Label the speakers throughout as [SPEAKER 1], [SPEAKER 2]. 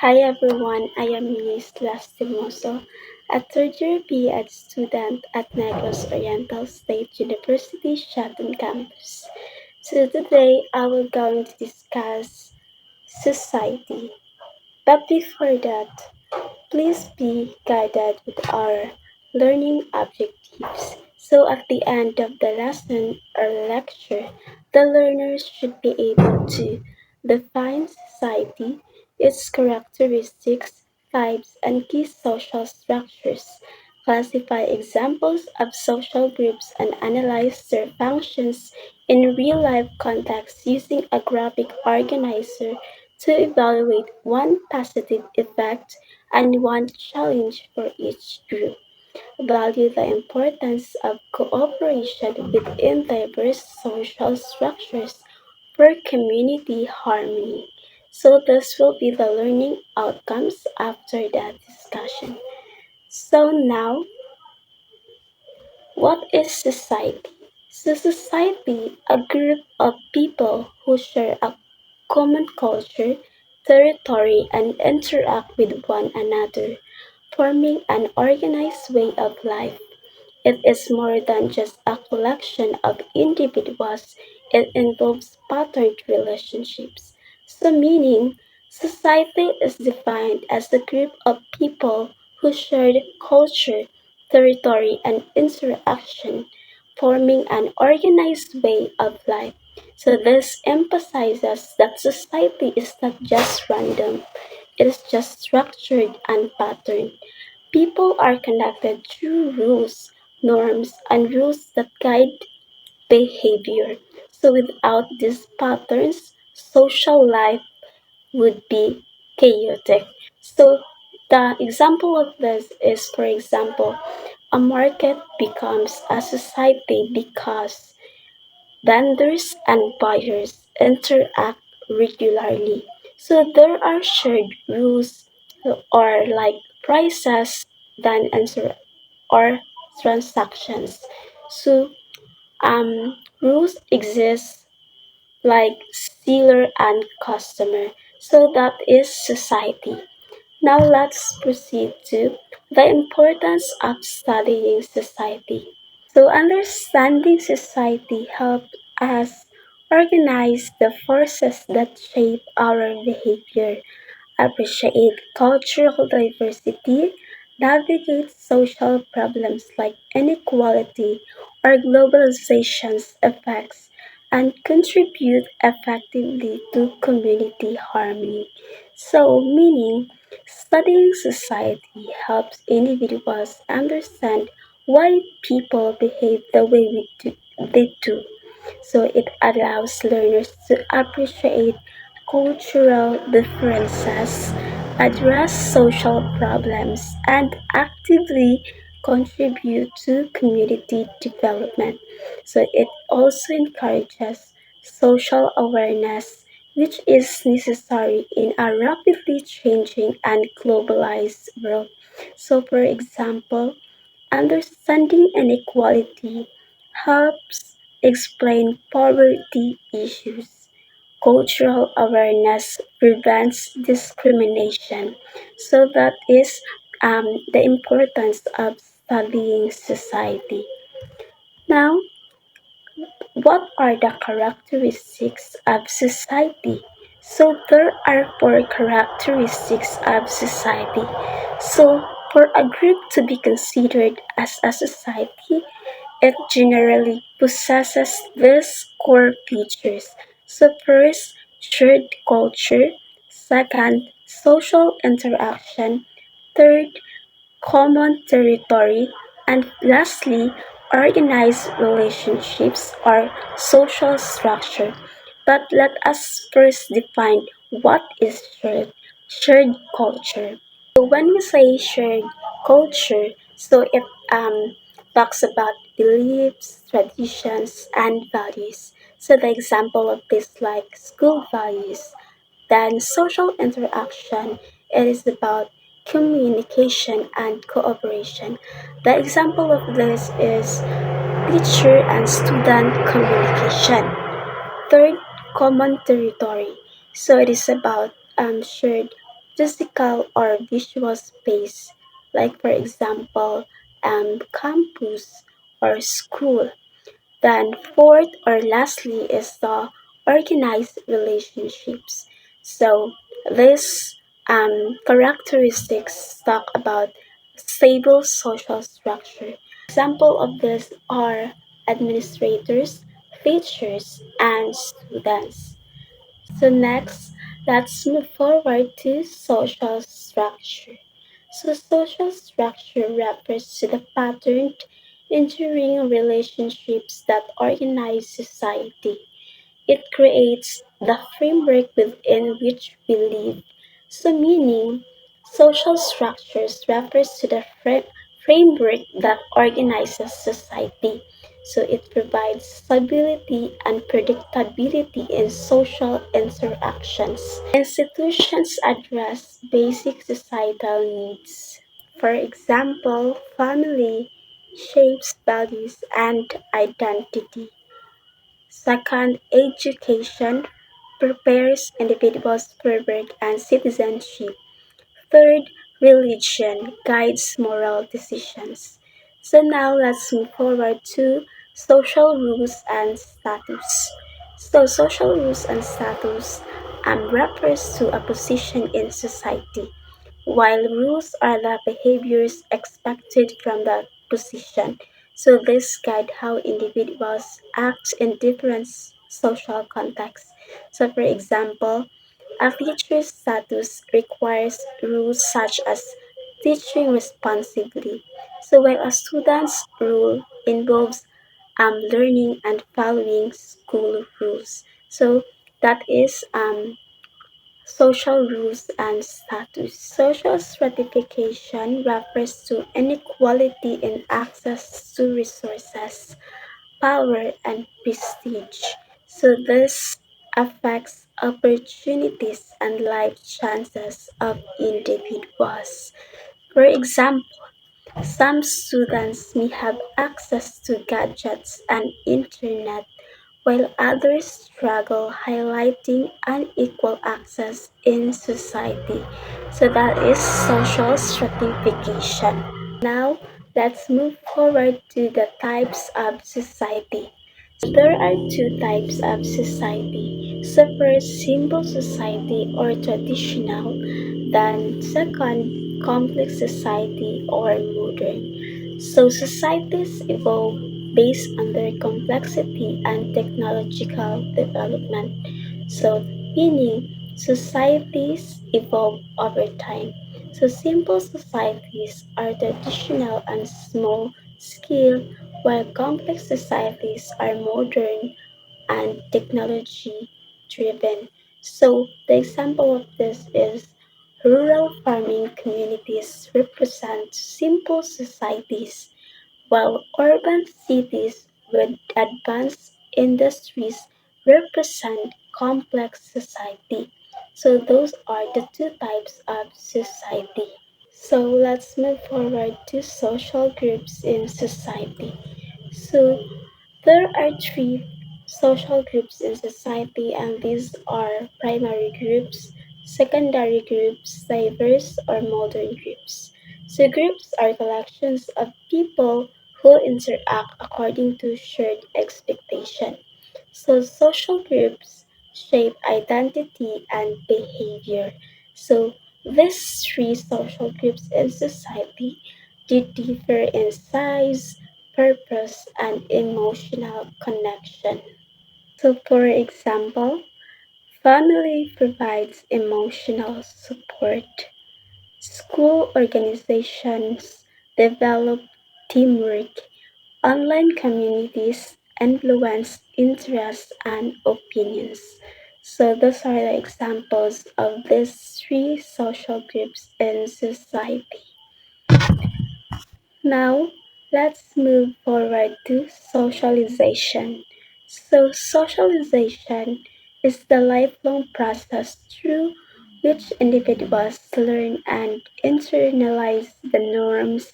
[SPEAKER 1] Hi everyone, I am Eunice Lastimoso, a third year B.Ed student at Negros Oriental State University, Shelton campus. So today I will going to discuss society. But before that, please be guided with our learning objectives. So at the end of the lesson or lecture, the learners should be able to define society, its characteristics, types, and key social structures, classify examples of social groups, and analyze their functions in real-life context using a graphic organizer to evaluate one positive effect and one challenge for each group. Value the importance of cooperation within diverse social structures for community harmony. So this will be the learning outcomes after that discussion. So now, what is society? So society, a group of people who share a common culture, territory, and interact with one another, forming an organized way of life. It is more than just a collection of individuals, it involves patterned relationships. So, meaning, society is defined as the group of people who share culture, territory, and interaction, forming an organized way of life. So, this emphasizes that society is not just random, it is just structured and patterned. People are connected through rules, norms, and rules that guide behavior. So without these patterns, social life would be chaotic. So the example of this is, for example, a market becomes a society because vendors and buyers interact regularly. So there are shared rules or like prices than or transactions. So rules exist like seller and customer. So that is society. Now let's proceed to the importance of studying society. So understanding society helps us organize the forces that shape our behavior, appreciate cultural diversity, navigate social problems like inequality or globalization's effects, and contribute effectively to community harmony. So, meaning, studying society helps individuals understand why people behave the way they do. So it allows learners to appreciate cultural differences, address social problems, and actively contribute to community development. So it also encourages social awareness, which is necessary in a rapidly changing and globalized world. So, for example, understanding inequality helps explain poverty issues. Cultural awareness prevents discrimination. So that is the importance of studying society. Now, what are the characteristics of society? So there are four characteristics of society. So for a group to be considered as a society, it generally possesses these core features. So first, shared culture. Second, social interaction. Third, common territory, and lastly, organized relationships or social structure. But let us first define what is shared culture. So when we say shared culture, so it talks about beliefs, traditions, and values. So the example of this like school values, then social interaction, it is about communication and cooperation. The example of this is teacher and student communication. Third, common territory. So it is about shared physical or visual space, like for example, campus or school. Then fourth or lastly is the organized relationships. So these characteristics talk about stable social structure. Example of this are administrators, teachers, and students. So next, let's move forward to social structure. So social structure refers to the patterned, enduring relationships that organize society. It creates the framework within which we live. So meaning, social structures refers to the framework that organizes society. So it provides stability and predictability in social interactions. Institutions address basic societal needs. For example, family shapes values and identity. Second, education prepares individuals for work and citizenship. Third, religion guides moral decisions. So now let's move forward to social rules and status. So social rules and status refers to a position in society, while rules are the behaviors expected from that position. So this guide how individuals act in different social contexts. So for example, a teacher's status requires rules such as teaching responsibly. So while a student's role involves learning and following school rules. So that is social rules and status. Social stratification refers to inequality in access to resources, power, and prestige. So this affects opportunities and life chances of individuals. For example, some students may have access to gadgets and internet while others struggle, highlighting unequal access in society. So that is social stratification. Now, let's move forward to the types of society. There are two types of society. So first, simple society or traditional, then second, complex society or modern. So societies evolve based on their complexity and technological development. So meaning societies evolve over time. So simple societies are traditional and small scale, while complex societies are modern and technology driven. So the example of this is rural farming communities represent simple societies, while urban cities with advanced industries represent complex society. So those are the two types of society. So let's move forward to social groups in society. So there are three social groups in society, and these are primary groups, secondary groups, diverse or modern groups. So groups are collections of people who interact according to shared expectation. So social groups shape identity and behavior. So these three social groups in society differ in size, purpose, and emotional connection. So for example, family provides emotional support. School organizations develop teamwork. Online communities influence interests and opinions. So those are the examples of these three social groups in society. Now, let's move forward to socialization. So, socialization is the lifelong process through which individuals learn and internalize the norms,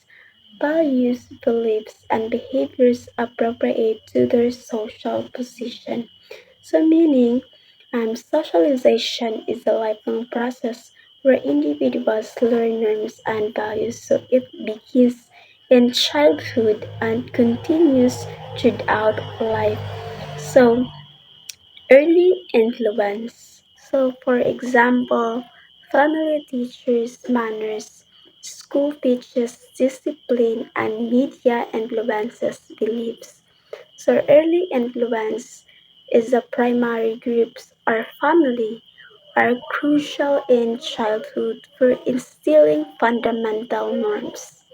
[SPEAKER 1] values, beliefs, and behaviors appropriate to their social position. So, meaning, socialization is a lifelong process where individuals learn norms and values. So it begins in childhood and continues throughout life. So early influence. So for example, family teaches manners, school teaches discipline, and media influences beliefs. So early influence is the primary groups or family are crucial in childhood for instilling fundamental norms.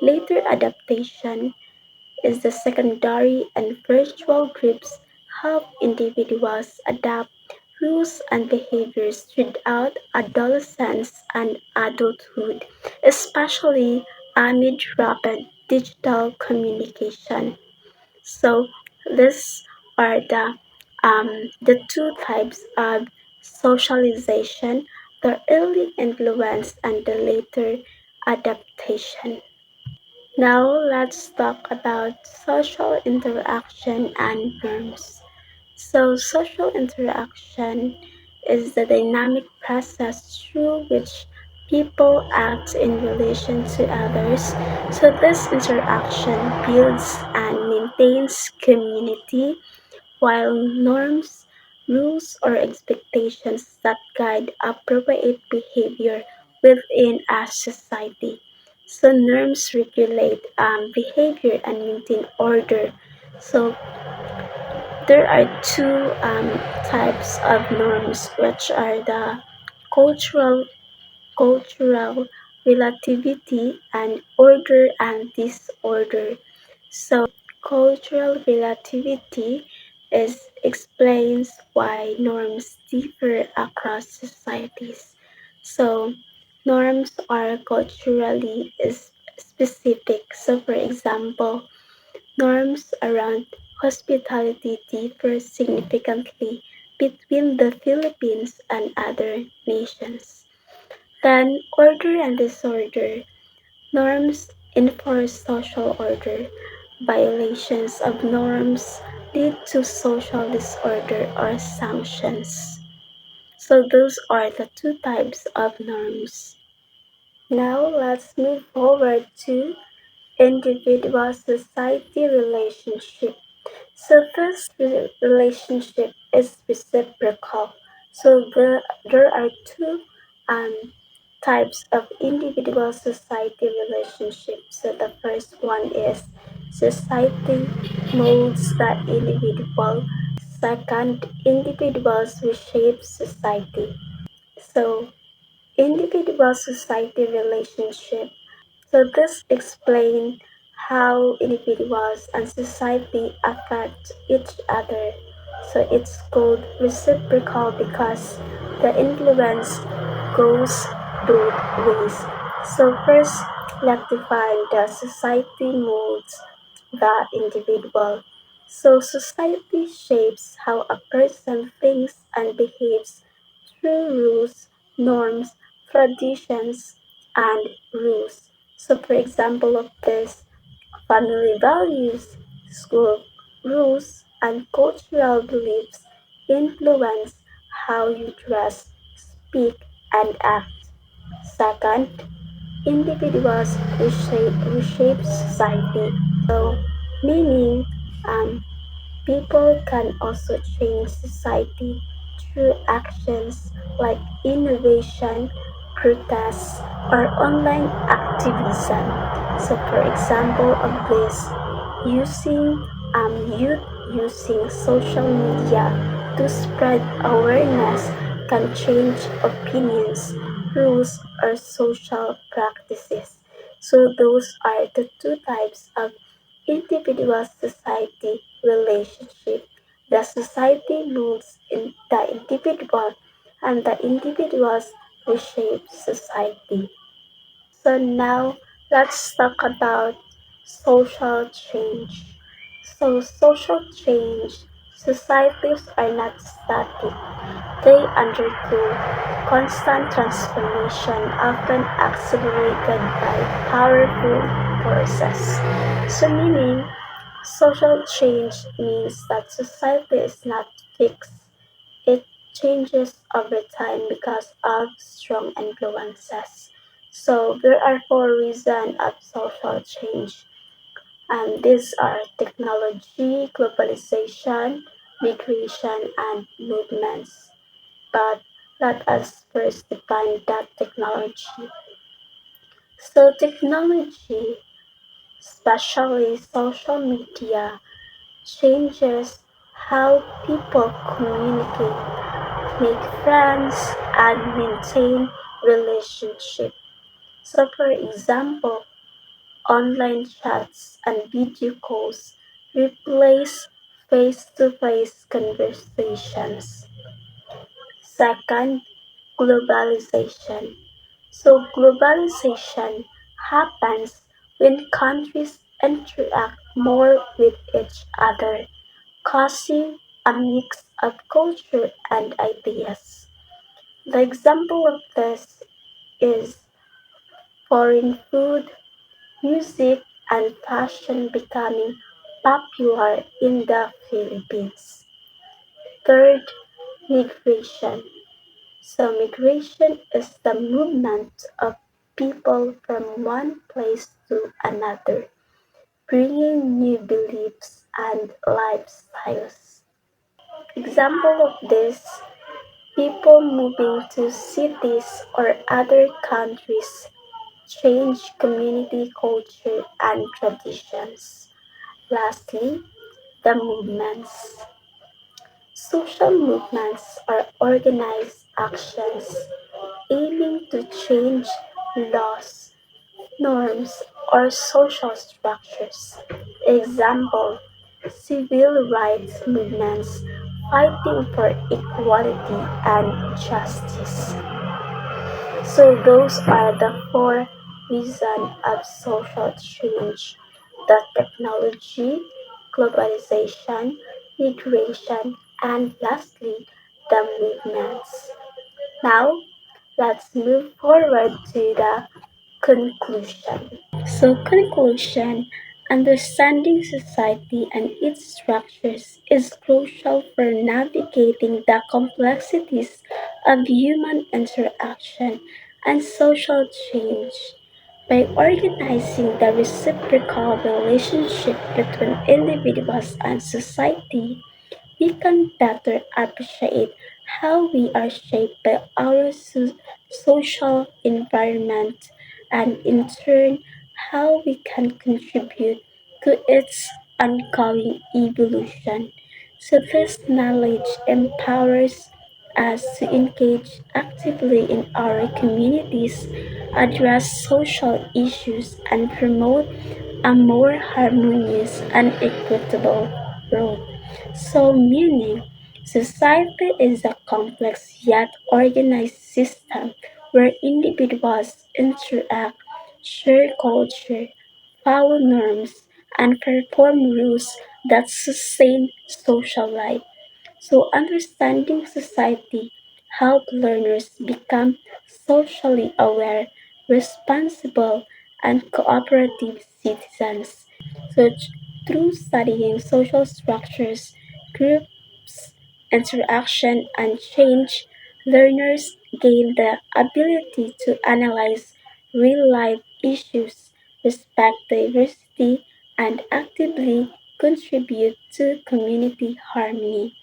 [SPEAKER 1] Later adaptation is the secondary and virtual groups help individuals adapt rules and behaviors throughout adolescence and adulthood, especially amid rapid digital communication. So these are the two types of socialization, the early influence and the later adaptation. Now let's talk about social interaction and norms. So social interaction is the dynamic process through which people act in relation to others. So this interaction builds and maintains community, while norms, rules, or expectations that guide appropriate behavior within a society. So norms regulate behavior and maintain order. So there are two types of norms, which are the cultural cultural relativity and order and disorder. So cultural relativity is explains why norms differ across societies. So norms are culturally specific. So for example, norms around hospitality differ significantly between the Philippines and other nations. Then, order and disorder. Norms enforce social order. Violations of norms lead to social disorder or sanctions. So, those are the two types of norms. Now, let's move forward to individual society relationship. So this relationship is reciprocal. So there are two um, types of individual society relationships. So the first one is society molds the individual. Second, individuals reshape society. So individual society relationship, so this explains how individuals and society affect each other. So it's called reciprocal because the influence goes both ways. So first, let's define the society molds the individual. So society shapes how a person thinks and behaves through rules, norms, traditions, and rules. So, for example of this, family values, school rules, and cultural beliefs influence how you dress, speak, and act. Second, individuals reshape society. So, meaning um, people can also change society through actions like innovation, protests, or online activism. So, for example of this, using youth using social media to spread awareness can change opinions, rules, or social practices. So, those are the two types of individual society relationship. The society moves in the individual, and the individuals reshape society. So now let's talk about social change. So social change, societies are not static. They undergo constant transformation, often accelerated by powerful forces. So meaning, social change means that society is not fixed. It changes over time because of strong influences. So there are four reasons of social change. And these are technology, globalization, migration, and movements. But let us first define that technology. So technology, especially social media, changes how people communicate, make friends, and maintain relationships. So, for example, online chats and video calls replace face to face conversations. Second, globalization. So, globalization happens when countries interact more with each other, causing a mix of culture and ideas. The example of this is foreign food, music, and fashion becoming popular in the Philippines. Third, migration. So, migration is the movement of people from one place to another, bringing new beliefs and lifestyles. Example of this: people moving to cities or other countries change community culture and traditions. Lastly, the movements. Social movements are organized actions aiming to change laws, norms, or social structures. Example: civil rights movements fighting for equality and justice. So those are the four reasons of social change: the technology, globalization, migration, and lastly, the movements. Now, let's move forward to the conclusion. So, conclusion: understanding society and its structures is crucial for navigating the complexities of human interaction and social change. By organizing the reciprocal relationship between individuals and society, we can better appreciate how we are shaped by our social environment and, in turn, how we can contribute to its ongoing evolution. So, this knowledge empowers us to engage actively in our communities, address social issues, and promote a more harmonious and equitable world. So, meaning, society is a complex yet organized system where individuals interact, share culture, follow norms, and perform rules that sustain social life. So, understanding society help learners become socially aware, responsible, and cooperative citizens. So, through studying social structures, groups, interaction, and change, learners gain the ability to analyze real life issues, respect diversity, and actively contribute to community harmony.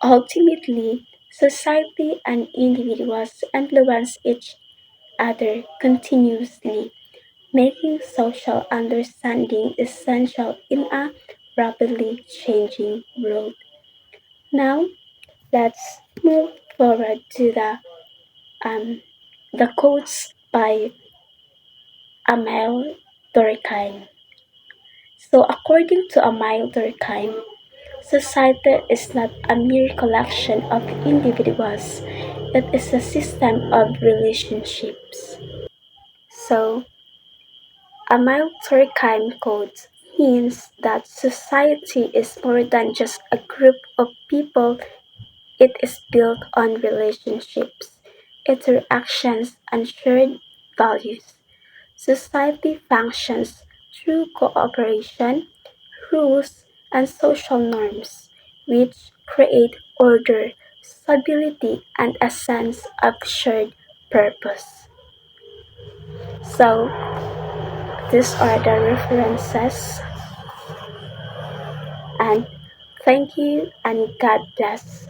[SPEAKER 1] Ultimately, society and individuals influence each other continuously, making social understanding essential in a rapidly changing world. Now, let's move forward to the quotes by Emile Durkheim. So, according to Emile Durkheim, society is not a mere collection of individuals, it is a system of relationships. So, Emile Durkheim quote means that society is more than just a group of people, it is built on relationships, interactions, and shared values. Society functions through cooperation, rules, and social norms, which create order, stability, and a sense of shared purpose. So, these are the references, and thank you and God bless.